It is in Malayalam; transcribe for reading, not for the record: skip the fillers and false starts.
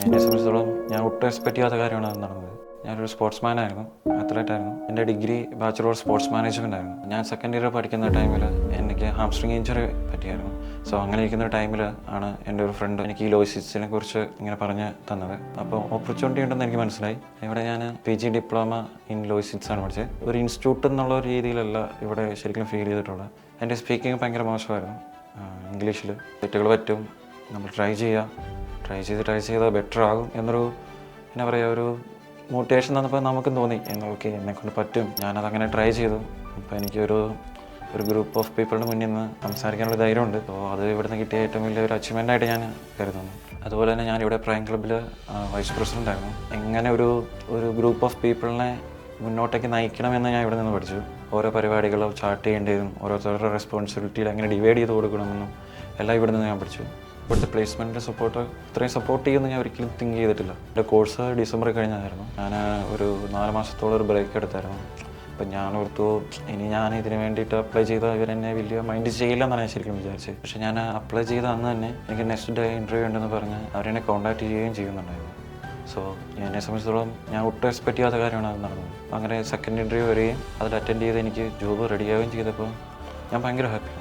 എന്നെ സംബന്ധിച്ചിടത്തോളം ഞാൻ ഒട്ടും എക്സ്പെക്ട് ചെയ്യാത്ത കാര്യമാണ് അത് നടന്നത്. ഞാനൊരു സ്പോർട്സ്മാനായിരുന്നു, അത്ലറ്റായിരുന്നു. എൻ്റെ degree bachelor of sports management ആയിരുന്നു. ഞാൻ സെക്കൻഡ് ഇയർ പഠിക്കുന്ന ടൈമിൽ എനിക്ക് ഹാംസ്ട്രിങ് ഇഞ്ചറി പറ്റിയായിരുന്നു. സോ അങ്ങനെ ഇരിക്കുന്ന ടൈമിൽ ആണ് എൻ്റെ ഒരു ഫ്രണ്ട് എനിക്ക് ഈ ലോയിസിസിനെ കുറിച്ച് ഇങ്ങനെ പറഞ്ഞ് തന്നത്. അപ്പോൾ ഓപ്പർച്യൂണിറ്റി ഉണ്ടെന്ന് എനിക്ക് മനസ്സിലായി. ഇവിടെ ഞാൻ PG ഡിപ്ലോമ ഇൻ ലോയിസിസ് ആണ് പഠിച്ചത്. ഒരു ഇൻസ്റ്റിറ്റ്യൂട്ട് എന്നുള്ള ഒരു രീതിയിലല്ല ഇവിടെ ശരിക്കും ഫീൽ ചെയ്തിട്ടുള്ളത്. എൻ്റെ സ്പീക്കിംഗ് ഭയങ്കര മോശമായിരുന്നു. ഇംഗ്ലീഷിൽ തെറ്റുകൾ പറ്റും, നമ്മൾ ട്രൈ ചെയ്താൽ ബെറ്റർ ആകും എന്നൊരു എന്നാ പറയുക, ഒരു മോട്ടിവേഷൻ തന്നപ്പോൾ നമുക്കും തോന്നി ഓക്കെ എന്നെക്കൊണ്ട് പറ്റും. ഞാനതങ്ങനെ ട്രൈ ചെയ്തു. ഇപ്പോൾ എനിക്കൊരു ഗ്രൂപ്പ് ഓഫ് പീപ്പിളിന് മുന്നിൽ നിന്ന് സംസാരിക്കാനുള്ള ധൈര്യമുണ്ട്. അപ്പോൾ അത് ഇവിടുന്ന് കിട്ടിയ ഏറ്റവും വലിയൊരു അച്ചീവ്മെൻ്റായിട്ട് ഞാൻ കരുതുന്നു. അതുപോലെ തന്നെ ഞാനിവിടെ പ്രൈം ക്ലബ്ബിൽ വൈസ് പ്രസിഡൻ്റ് ആയിരുന്നു. എങ്ങനെ ഒരു ഗ്രൂപ്പ് ഓഫ് പീപ്പിളിനെ മുന്നോട്ടേക്ക് നയിക്കണമെന്ന് ഞാൻ ഇവിടെ നിന്ന് പഠിച്ചു. ഓരോ പരിപാടികളും ചാർട്ട് ചെയ്യേണ്ടതും ഓരോരുത്തരുടെ റെസ്പോൺസിബിലിറ്റിയിൽ എങ്ങനെ ഡിവൈഡ് ചെയ്ത് കൊടുക്കണമെന്നും എല്ലാം ഇവിടെ നിന്ന് ഞാൻ പഠിച്ചു. ഇവിടുത്തെ പ്ലേസ്മെൻറ്റിൻ്റെ സപ്പോർട്ട് ഇത്രയും സപ്പോർട്ട് ചെയ്യുമെന്ന് ഞാൻ ഒരിക്കലും തിങ്ക് ചെയ്തിട്ടില്ല. എൻ്റെ കോഴ്സ് ഡിസംബറിൽ കഴിഞ്ഞായിരുന്നു. ഞാൻ ഒരു 4 മാസത്തോളം ഒരു ബ്രേക്ക് എടുത്തായിരുന്നു. അപ്പം ഞാൻ ഓർത്തു ഇനി ഞാൻ ഇതിന് വേണ്ടിയിട്ട് അപ്ലൈ ചെയ്താൽ ഇവരെന്നെ വലിയ മൈൻഡ് ചെയ്യില്ലെന്നാണ് ഞാൻ ശരിക്കും വിചാരിച്ചത്. പക്ഷേ ഞാൻ അപ്ലൈ ചെയ്ത അന്ന് തന്നെ എനിക്ക് നെക്സ്റ്റ് ഡേ ഇൻ്റർവ്യൂ ഉണ്ടെന്ന് പറഞ്ഞ് അവരെന്നെ കോൺടാക്ട് ചെയ്യുകയും ചെയ്യുന്നുണ്ടായിരുന്നു. സോ എന്നെ സംബന്ധിച്ചിടത്തോളം ഞാൻ ഒട്ടും എക്സ്പെക്ട് ചെയ്യാത്ത കാര്യമാണ് അത് നടന്നത്. അങ്ങനെ സെക്കൻഡ് ഇൻ്റർവ്യൂ വരികയും അതിൽ അറ്റൻഡ് ചെയ്ത് എനിക്ക് ജോബ് റെഡിയാവുകയും ചെയ്തപ്പോൾ ഞാൻ ഭയങ്കര ഹാപ്പി.